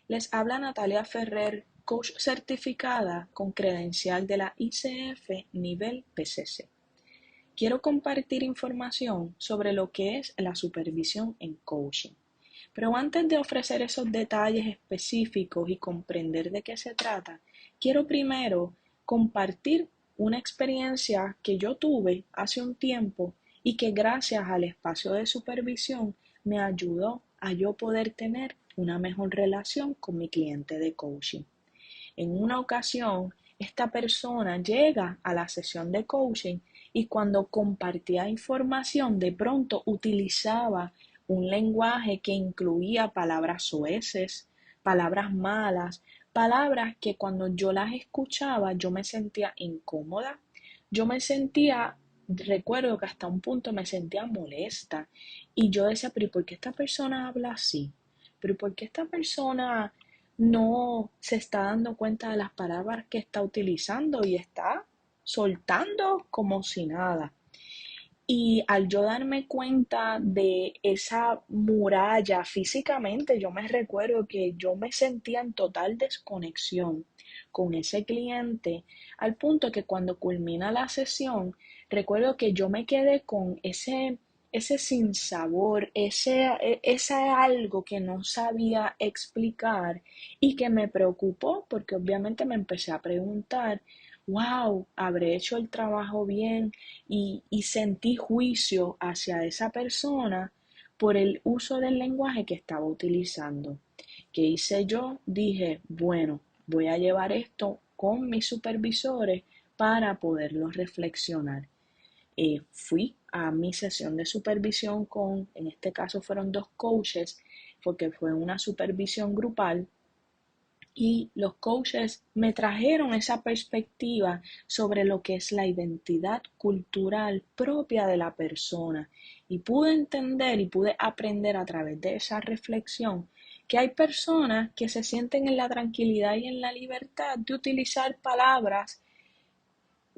Les habla Natalia Ferrer, coach certificada con credencial de la ICF nivel PCC. Quiero compartir información sobre lo que es la supervisión en coaching. Pero antes de ofrecer esos detalles específicos y comprender de qué se trata, quiero primero compartir una experiencia que yo tuve hace un tiempo y que gracias al espacio de supervisión me ayudó a yo poder tener una mejor relación con mi cliente de coaching. En una ocasión, esta persona llega a la sesión de coaching y cuando compartía información, de pronto utilizaba un lenguaje que incluía palabras soeces, palabras malas, palabras que cuando yo las escuchaba yo me sentía incómoda, yo me sentía, recuerdo que hasta un punto me sentía molesta y yo decía, pero ¿y por qué esta persona habla así? ¿Pero por qué esta persona no se está dando cuenta de las palabras que está utilizando y está soltando como si nada? Y al yo darme cuenta de esa muralla físicamente, yo me recuerdo que yo me sentía en total desconexión con ese cliente, al punto que cuando culmina la sesión, recuerdo que yo me quedé con ese sinsabor, ese algo que no sabía explicar y que me preocupó porque obviamente me empecé a preguntar, wow, ¿habré hecho el trabajo bien? Y sentí juicio hacia esa persona por el uso del lenguaje que estaba utilizando. ¿Qué hice yo? Dije, bueno, voy a llevar esto con mis supervisores para poderlo reflexionar. Fui a mi sesión de supervisión en este caso fueron dos coaches, porque fue una supervisión grupal y los coaches me trajeron esa perspectiva sobre lo que es la identidad cultural propia de la persona. Y pude entender y pude aprender a través de esa reflexión que hay personas que se sienten en la tranquilidad y en la libertad de utilizar palabras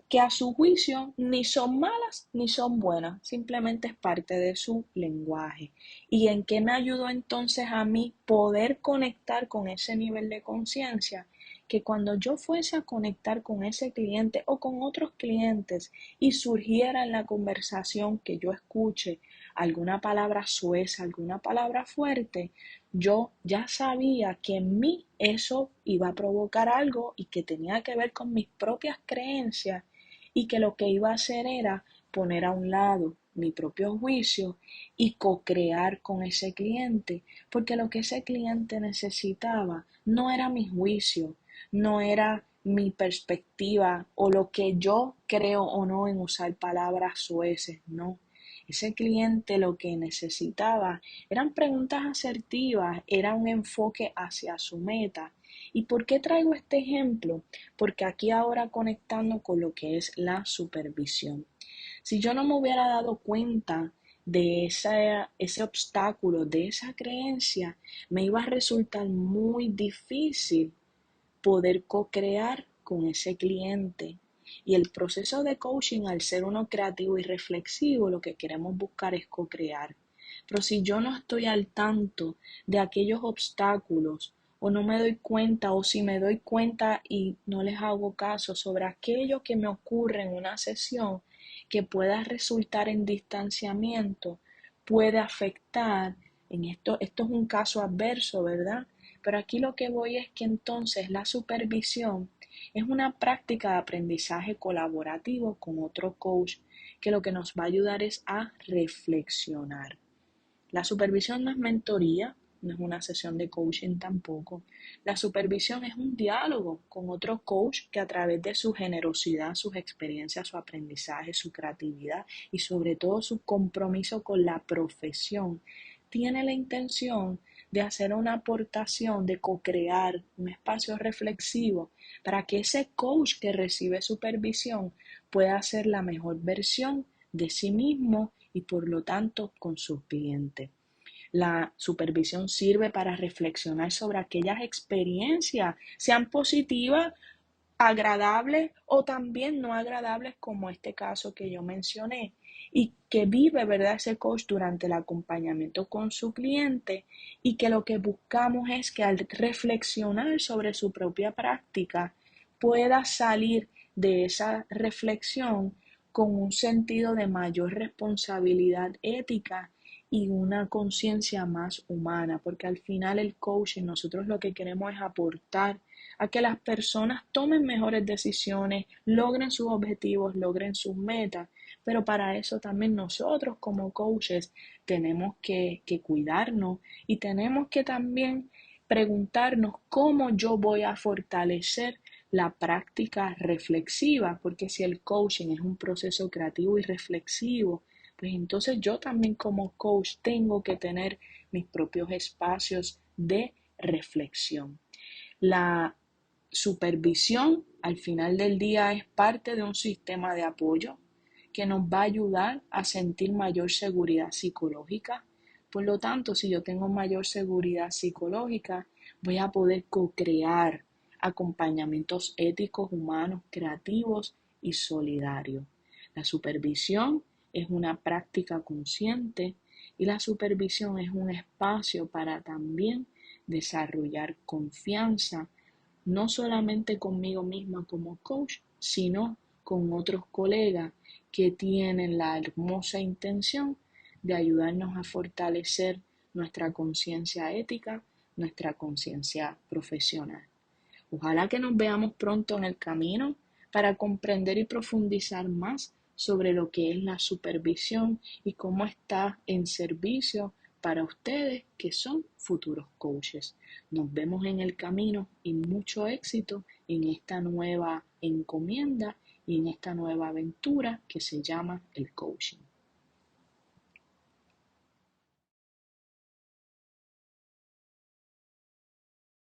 que a su juicio ni son malas ni son buenas, simplemente es parte de su lenguaje. ¿Y en qué me ayudó entonces a mí poder conectar con ese nivel de conciencia? Que cuando yo fuese a conectar con ese cliente o con otros clientes y surgiera en la conversación que yo escuche alguna palabra sueza, alguna palabra fuerte, yo ya sabía que en mí eso iba a provocar algo y que tenía que ver con mis propias creencias y que lo que iba a hacer era poner a un lado mi propio juicio y co-crear con ese cliente, porque lo que ese cliente necesitaba no era mi juicio, no era mi perspectiva o lo que yo creo o no en usar palabras soeces, no. Ese cliente lo que necesitaba eran preguntas asertivas, era un enfoque hacia su meta. ¿Y por qué traigo este ejemplo? Porque aquí ahora conectando con lo que es la supervisión. Si yo no me hubiera dado cuenta de ese obstáculo, de esa creencia, me iba a resultar muy difícil poder co-crear con ese cliente. Y el proceso de coaching, al ser uno creativo y reflexivo, lo que queremos buscar es co-crear. Pero si yo no estoy al tanto de aquellos obstáculos, o no me doy cuenta, o si me doy cuenta y no les hago caso sobre aquello que me ocurre en una sesión que pueda resultar en distanciamiento, puede afectar, esto es un caso adverso, ¿verdad? Pero aquí lo que voy es que entonces la supervisión es una práctica de aprendizaje colaborativo con otro coach que lo que nos va a ayudar es a reflexionar. La supervisión no es mentoría, no es una sesión de coaching tampoco. La supervisión es un diálogo con otro coach que a través de su generosidad, sus experiencias, su aprendizaje, su creatividad y sobre todo su compromiso con la profesión, tiene la intención de hacer una aportación, de co-crear un espacio reflexivo para que ese coach que recibe supervisión pueda ser la mejor versión de sí mismo y por lo tanto con sus clientes. La supervisión sirve para reflexionar sobre aquellas experiencias, sean positivas, agradables o también no agradables como este caso que yo mencioné. y que vive, ¿verdad?, ese coach durante el acompañamiento con su cliente y que lo que buscamos es que al reflexionar sobre su propia práctica pueda salir de esa reflexión con un sentido de mayor responsabilidad ética y una conciencia más humana, porque al final el coaching nosotros lo que queremos es aportar a que las personas tomen mejores decisiones, logren sus objetivos, logren sus metas, pero para eso también nosotros como coaches tenemos que cuidarnos y tenemos que también preguntarnos cómo yo voy a fortalecer la práctica reflexiva, porque si el coaching es un proceso creativo y reflexivo, pues entonces yo también como coach tengo que tener mis propios espacios de reflexión. La supervisión al final del día es parte de un sistema de apoyo que nos va a ayudar a sentir mayor seguridad psicológica. Por lo tanto, si yo tengo mayor seguridad psicológica, voy a poder co-crear acompañamientos éticos, humanos, creativos y solidarios. La supervisión es una práctica consciente y la supervisión es un espacio para también desarrollar confianza, no solamente conmigo misma como coach, sino con otros colegas que tienen la hermosa intención de ayudarnos a fortalecer nuestra conciencia ética, nuestra conciencia profesional. Ojalá que nos veamos pronto en el camino para comprender y profundizar más sobre lo que es la supervisión y cómo está en servicio para ustedes que son futuros coaches. Nos vemos en el camino y mucho éxito en esta nueva encomienda y en esta nueva aventura que se llama el coaching.